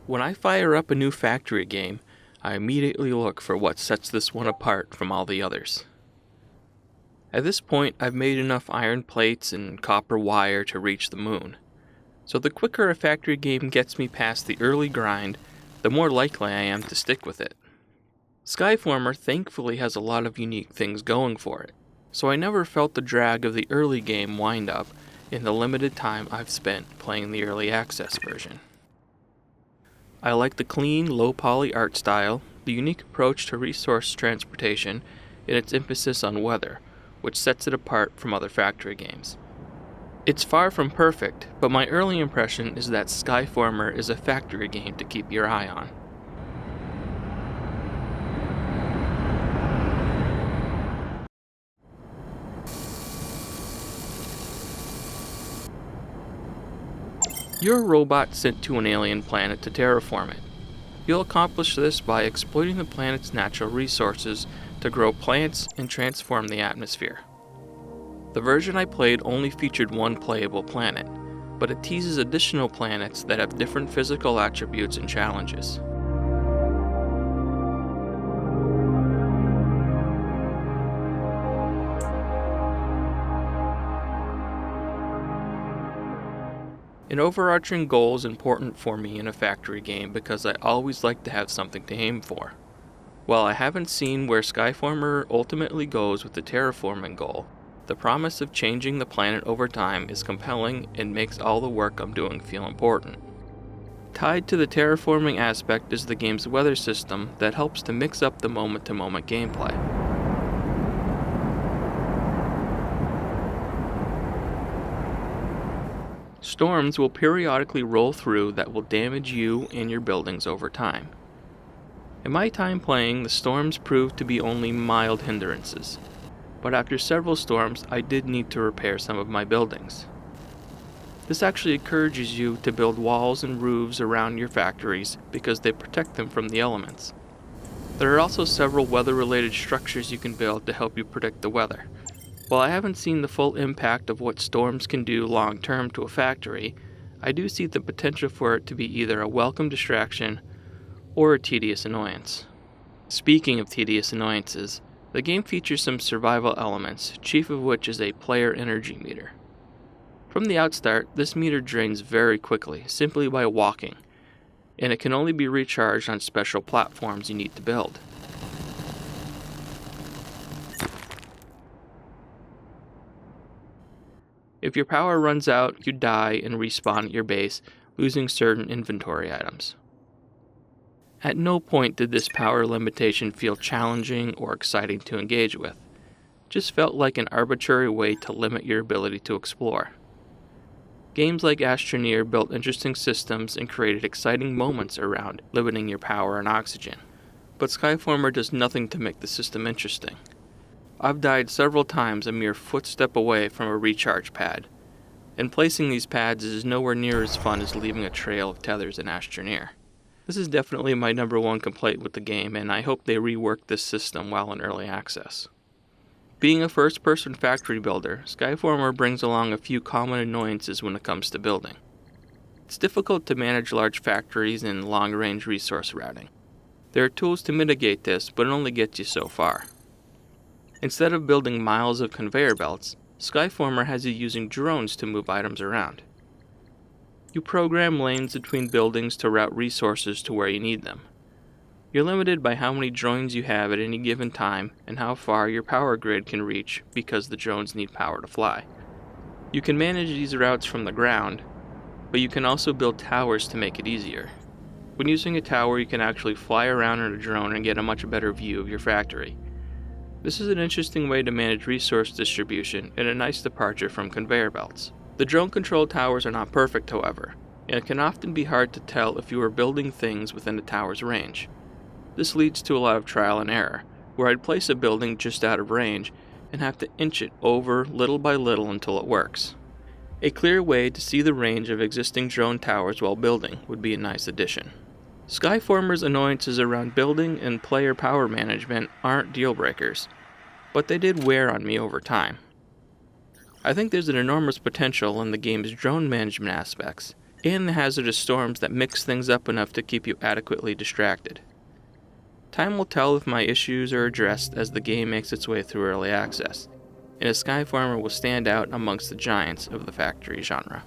When I fire up a new factory game, I immediately look for what sets this one apart from all the others. At this point, I've made enough iron plates and copper wire to reach the moon. So the quicker a factory game gets me past the early grind, the more likely I am to stick with it. Skyformer thankfully has a lot of unique things going for it, so I never felt the drag of the early game wind up in the limited time I've spent playing the early access version. I like the clean, low-poly art style, the unique approach to resource transportation, and its emphasis on weather, which sets it apart from other factory games. It's far from perfect, but my early impression is that Skyformer is a factory game to keep your eye on. You're a robot sent to an alien planet to terraform it. You'll accomplish this by exploiting the planet's natural resources to grow plants and transform the atmosphere. The version I played only featured one playable planet, but it teases additional planets that have different physical attributes and challenges. An overarching goal is important for me in a factory game because I always like to have something to aim for. While I haven't seen where Skyformer ultimately goes with the terraforming goal, the promise of changing the planet over time is compelling and makes all the work I'm doing feel important. Tied to the terraforming aspect is the game's weather system that helps to mix up the moment-to-moment gameplay. Storms will periodically roll through that will damage you and your buildings over time. In my time playing, the storms proved to be only mild hindrances, but after several storms, I did need to repair some of my buildings. This actually encourages you to build walls and roofs around your factories because they protect them from the elements. There are also several weather-related structures you can build to help you predict the weather. While I haven't seen the full impact of what storms can do long-term to a factory, I do see the potential for it to be either a welcome distraction or a tedious annoyance. Speaking of tedious annoyances, the game features some survival elements, chief of which is a player energy meter. From the outstart, this meter drains very quickly, simply by walking, and it can only be recharged on special platforms you need to build. If your power runs out, you die and respawn at your base, losing certain inventory items. At no point did this power limitation feel challenging or exciting to engage with. It just felt like an arbitrary way to limit your ability to explore. Games like Astroneer built interesting systems and created exciting moments around limiting your power and oxygen. But Skyformer does nothing to make the system interesting. I've died several times a mere footstep away from a recharge pad, and placing these pads is nowhere near as fun as leaving a trail of tethers in Astroneer. This is definitely my number one complaint with the game, and I hope they rework this system while in early access. Being a first-person factory builder, Skyformer brings along a few common annoyances when it comes to building. It's difficult to manage large factories and long-range resource routing. There are tools to mitigate this, but it only gets you so far. Instead of building miles of conveyor belts, Skyformer has you using drones to move items around. You program lanes between buildings to route resources to where you need them. You're limited by how many drones you have at any given time and how far your power grid can reach because the drones need power to fly. You can manage these routes from the ground, but you can also build towers to make it easier. When using a tower, you can actually fly around in a drone and get a much better view of your factory. This is an interesting way to manage resource distribution and a nice departure from conveyor belts. The drone-controlled towers are not perfect, however, and it can often be hard to tell if you are building things within the tower's range. This leads to a lot of trial and error, where I'd place a building just out of range and have to inch it over little by little until it works. A clear way to see the range of existing drone towers while building would be a nice addition. Skyformer's annoyances around building and player power management aren't deal breakers, but they did wear on me over time. I think there's an enormous potential in the game's drone management aspects, and the hazardous storms that mix things up enough to keep you adequately distracted. Time will tell if my issues are addressed as the game makes its way through early access, and a Skyformer will stand out amongst the giants of the factory genre.